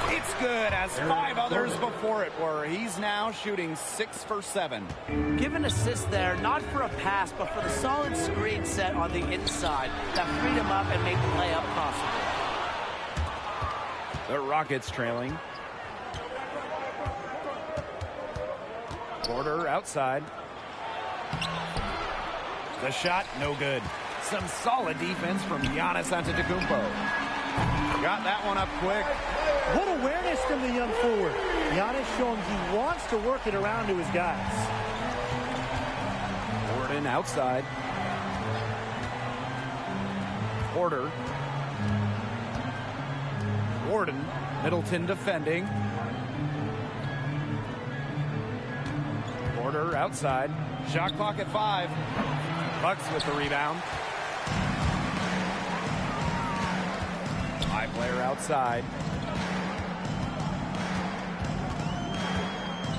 It's good, as 5 others before it were. He's now shooting 6 for 7. Give an assist there, not for a pass, but for the solid screen set on the inside that freed him up and made the layup possible. The Rockets trailing. Porter outside. The shot, no good. Some solid defense from Giannis Antetokounmpo. Got that one up quick. What awareness from the young forward. Giannis showing he wants to work it around to his guys. Gordon outside. Porter. Gordon. Middleton defending. Porter outside. Shot clock at 5. Bucks with the rebound. High player outside.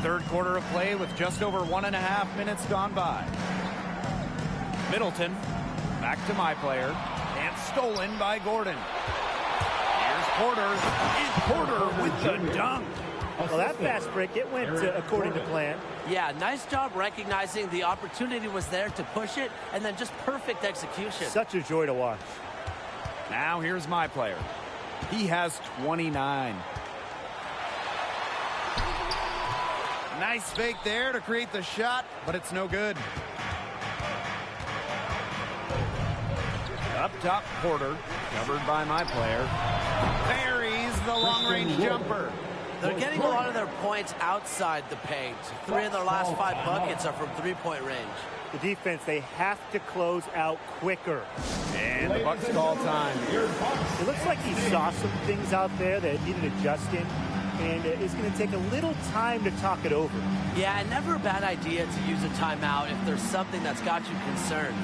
Third quarter of play with just over 1.5 minutes gone by. Middleton back to my player and stolen by Gordon. Here's Porter. And Porter with the dunk. Well, that fast break, it went according to plan. Yeah, nice job recognizing the opportunity was there to push it, and then just perfect execution. Such a joy to watch. Now here's my player. He has 29. Nice fake there to create the shot, but it's no good. Up top, Porter, covered by my player. Buries the long-range jumper. They're getting a lot of their points outside the paint. 3 of their last 5 buckets are from three-point range. The defense, they have to close out quicker. And the Bucks call time. It looks like he saw some things out there that needed adjusting, and it's going to take a little time to talk it over. Yeah, and never a bad idea to use a timeout if there's something that's got you concerned.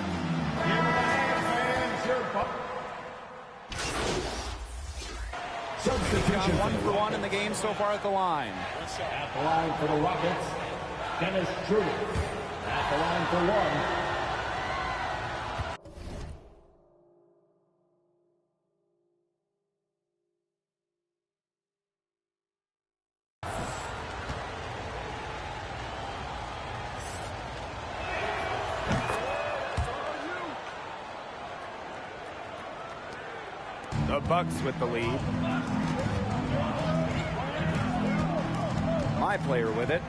Substitution. 1 for 1 in the game so far at the line. At the line for the Rockets, Dennis Schroeder. At the line for 1. The Bucks with the lead. My player with it.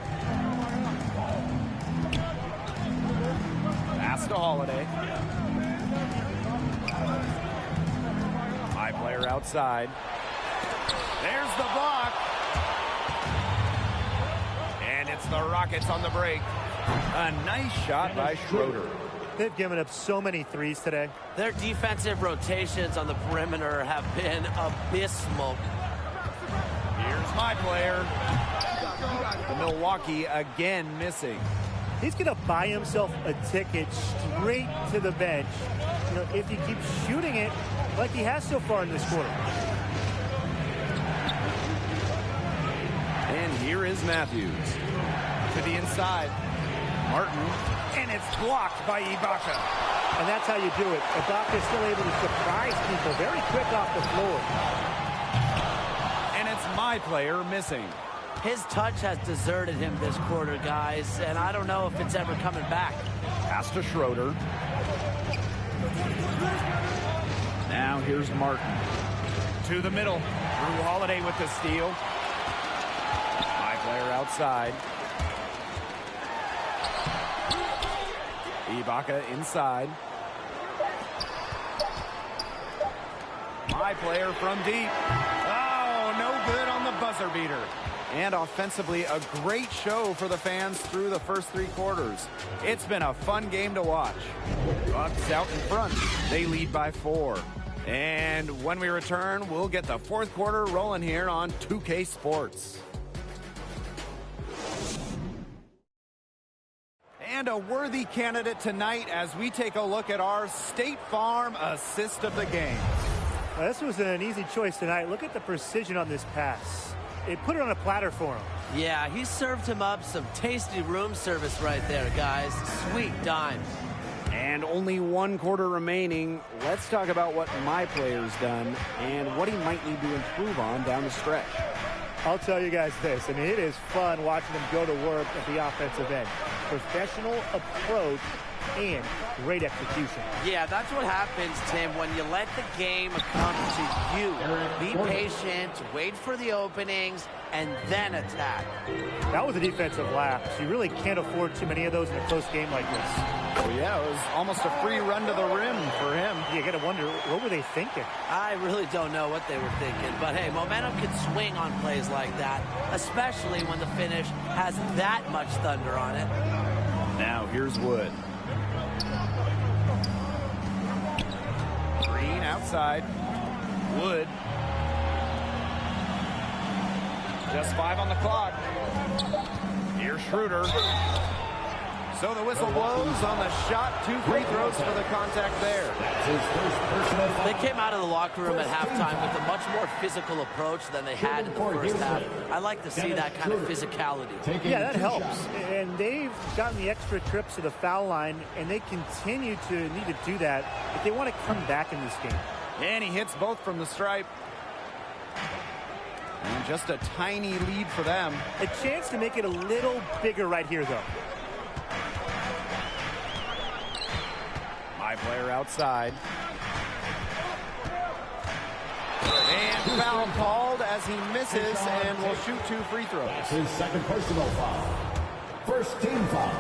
Pass to Holiday. My player outside. There's the block. And it's the Rockets on the break. A nice shot by Schroeder. They've given up so many threes today. Their defensive rotations on the perimeter have been abysmal. Here's my player. The Milwaukee again missing. He's going to buy himself a ticket straight to the bench. You know, if he keeps shooting it like he has so far in this quarter. And here is Matthews. To the inside. Martin. And it's blocked by Ibaka. And that's how you do it. Ibaka is still able to surprise people very quick off the floor. And it's my player missing. His touch has deserted him this quarter, guys, and I don't know if it's ever coming back. Pass to Schroeder. Now here's Martin. To the middle. Drew Holiday with the steal. My player outside. Ibaka inside. My player from deep. Oh, no good on the buzzer beater. And offensively, a great show for the fans through the first 3 quarters. It's been a fun game to watch. Bucks out in front. They lead by 4. And when we return, we'll get the 4th quarter rolling here on 2K Sports. And a worthy candidate tonight as we take a look at our State Farm assist of the game. This was an easy choice tonight. Look at the precision on this pass. It put it on a platter for him. Yeah, he served him up some tasty room service right there, guys. Sweet dime. And only 1 quarter remaining. Let's talk about what my player's done and what he might need to improve on down the stretch. I'll tell you guys this. I mean, it is fun watching them go to work at the offensive end. Professional approach and great execution. Yeah, that's what happens, Tim, when you let the game come to you. Be patient, wait for the openings, and then attack. That was a defensive lapse. You really can't afford too many of those in a close game like this. Oh, yeah, it was almost a free run to the rim for him. You got to wonder, what were they thinking? I really don't know what they were thinking, but hey, momentum can swing on plays like that, especially when the finish has that much thunder on it. Now here's Wood. Green outside. Wood. Just 5 on the clock. Here's Schroeder. So the whistle blows on the shot. 2 free throws for the contact there. They came out of the locker room at halftime with a much more physical approach than they had in the first half. I like to see that kind of physicality. Yeah, that helps. And they've gotten the extra trips to the foul line, and they continue to need to do that if they want to come back in this game. And he hits both from the stripe. And just a tiny lead for them. A chance to make it a little bigger right here, though. My player outside. And foul called as he misses and will shoot 2 free throws. His second personal foul. First team foul.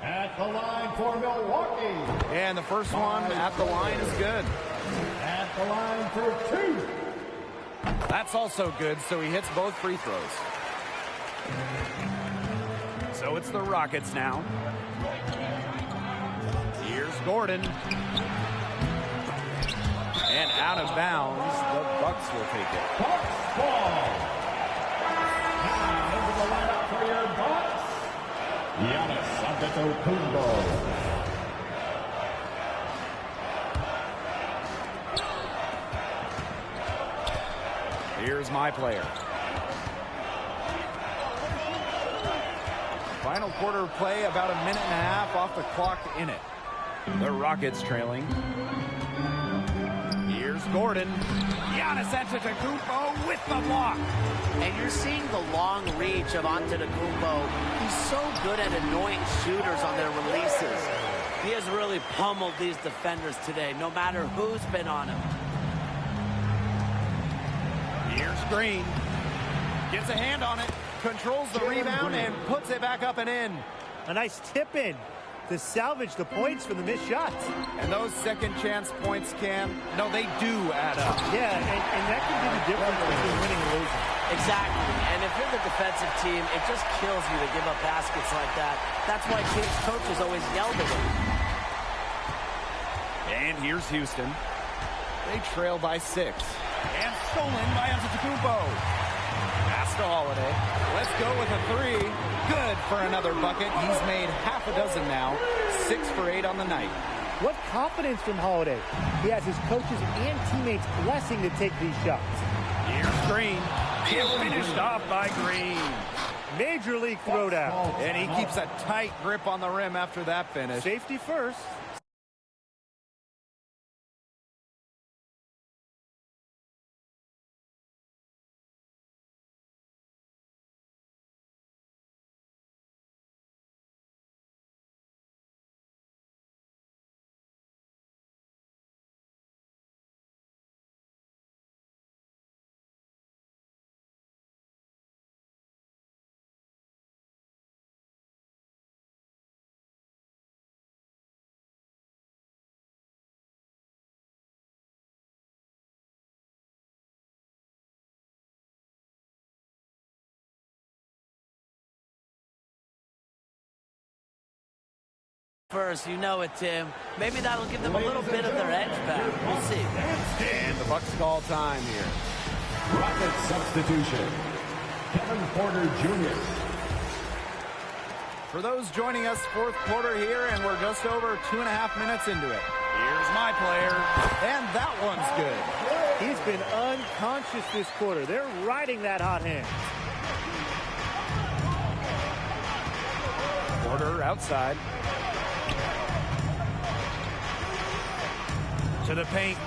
At the line for Milwaukee. And the first one at the line is good. At the line for 2. That's also good, so he hits both free throws. So it's the Rockets now. Here's Gordon. And out of bounds, the Bucks will take it. Bucks ball. Now into the lineup for your Bucks. Giannis Antetokounmpo. Here's my player. Final quarter of play, about a minute and a half off the clock in it. The Rockets trailing. Here's Gordon. Giannis Antetokounmpo with the block. And you're seeing the long reach of Antetokounmpo. He's so good at annoying shooters on their releases. He has really pummeled these defenders today, no matter who's been on him. Here's Green. Gets a hand on it. Controls the rebound and puts it back up and in. A nice tip in to salvage the points from the missed shots. And those second chance points they do add up. Yeah, and that can be the difference between winning and losing. Exactly. And if you're the defensive team, it just kills you to give up baskets like that. That's why teams' coaches always yelled at them. And here's Houston. They trail by 6. And stolen by Antetokounmpo. Pass to Holiday. Let's go with a 3. Good for another bucket. He's made half a dozen now. 6 for 8 on the night. What confidence from Holiday. He has his coaches and teammates blessing to take these shots. Here's Green. Finished off by Green. Major league throwdown. And he keeps a tight grip on the rim after that finish. Safety first. First, you know it, Tim. Maybe that'll give them a little bit of their edge back. We'll see. And the Bucks call time here. Rocket substitution. Kevin Porter Jr. For those joining us, fourth quarter here, and we're just over 2.5 minutes into it. Here's my player, and that one's good. He's been unconscious this quarter. They're riding that hot hand. Porter outside. To the paint.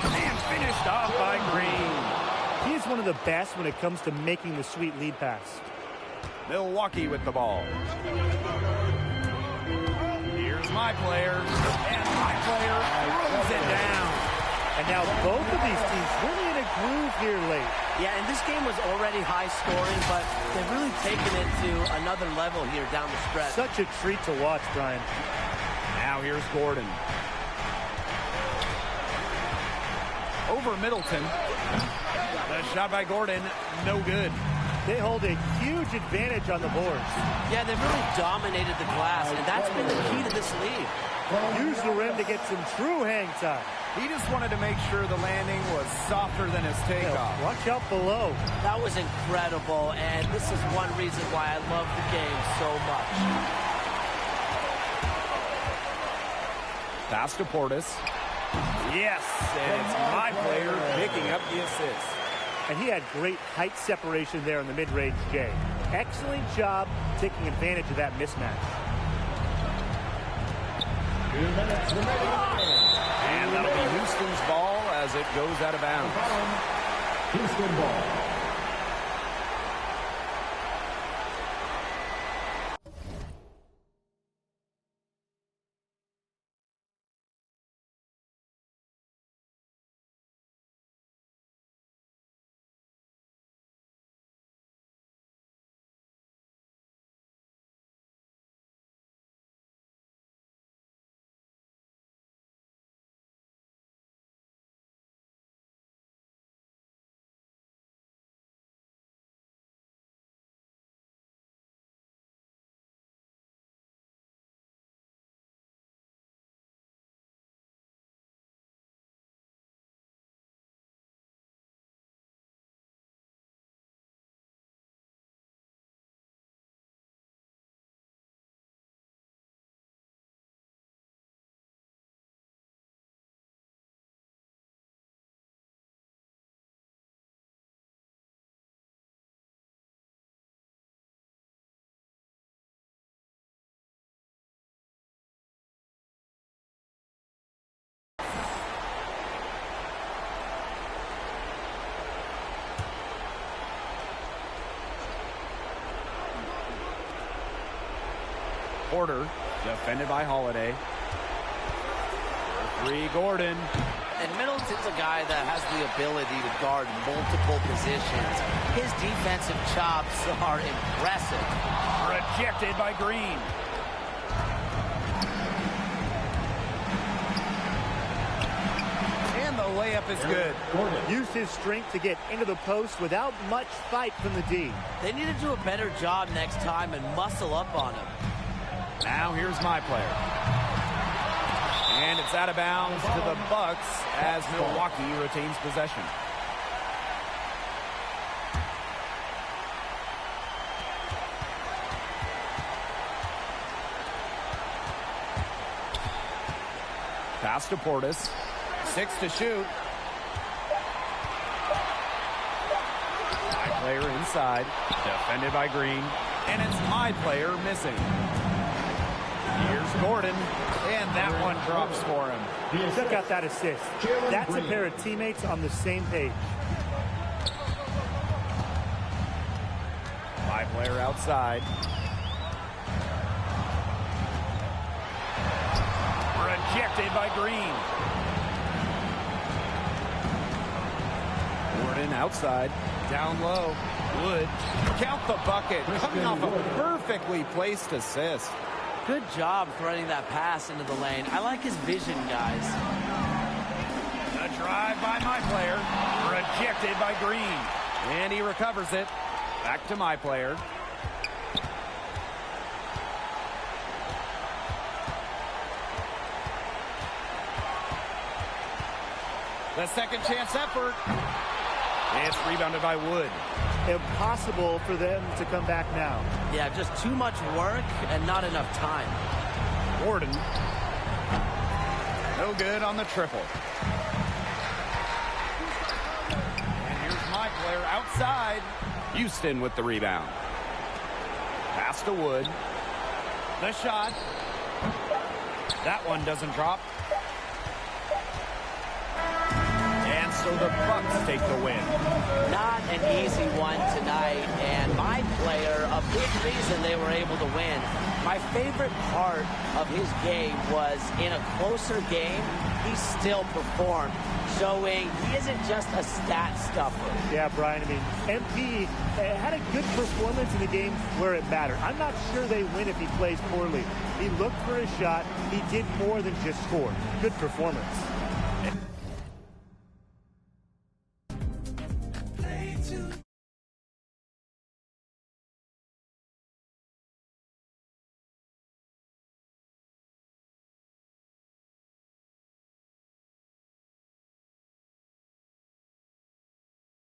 And finished off by Green. He's one of the best when it comes to making the sweet lead pass. Milwaukee with the ball. Here's my player. And my player throws it down. And now both of these teams really in a groove here late. Yeah, and this game was already high scoring, but they've really taken it to another level here down the stretch. Such a treat to watch, Brian. Now here's Gordon. Over Middleton. The shot by Gordon, no good. They hold a huge advantage on the boards. Yeah, they've really dominated the glass, and that's been the key to this lead. Use the rim to get some true hang time. He just wanted to make sure the landing was softer than his takeoff. Watch out below. That was incredible, and this is one reason why I love the game so much. Pass to Portis. Yes, and it's my player picking up the assist. And he had great height separation there in the mid-range, Jay. Excellent job taking advantage of that mismatch. 2 minutes remaining. And that'll be Houston's ball as it goes out of bounds. Houston ball. Porter, defended by Holiday. For three, Gordon. And Middleton's a guy that has the ability to guard multiple positions. His defensive chops are impressive. Rejected by Green. And the layup is good. Used his strength to get into the post without much fight from the D. They need to do a better job next time and muscle up on him. Now here's my player. And it's out of bounds to the Bucks as Milwaukee retains possession. Pass to Portis. 6 to shoot. My player inside. Defended by Green. And it's my player missing. Here's Gordon. And that one drops for him. Check out that assist. That's a pair of teammates on the same page. My player outside. Rejected by Green. Gordon outside. Down low. Wood. Count the bucket. Coming off a perfectly placed assist. Good job threading that pass into the lane. I like his vision, guys. A drive by my player. Rejected by Green. And he recovers it. Back to my player. The second chance effort. It's rebounded by Wood. Impossible for them to come back now. Yeah, just too much work and not enough time. Gordon. No good on the triple. And here's my player outside. Houston with the rebound. Pass to Wood. The shot. That one doesn't drop. And so the Bucks take the win. Not an easy one tonight, and my player, a big reason they were able to win. My favorite part of his game was in a closer game, he still performed, showing he isn't just a stat stuffer. Yeah, Brian, I mean, MP had a good performance in the game where it mattered. I'm not sure they win if he plays poorly. He looked for his shot. He did more than just score. Good performance.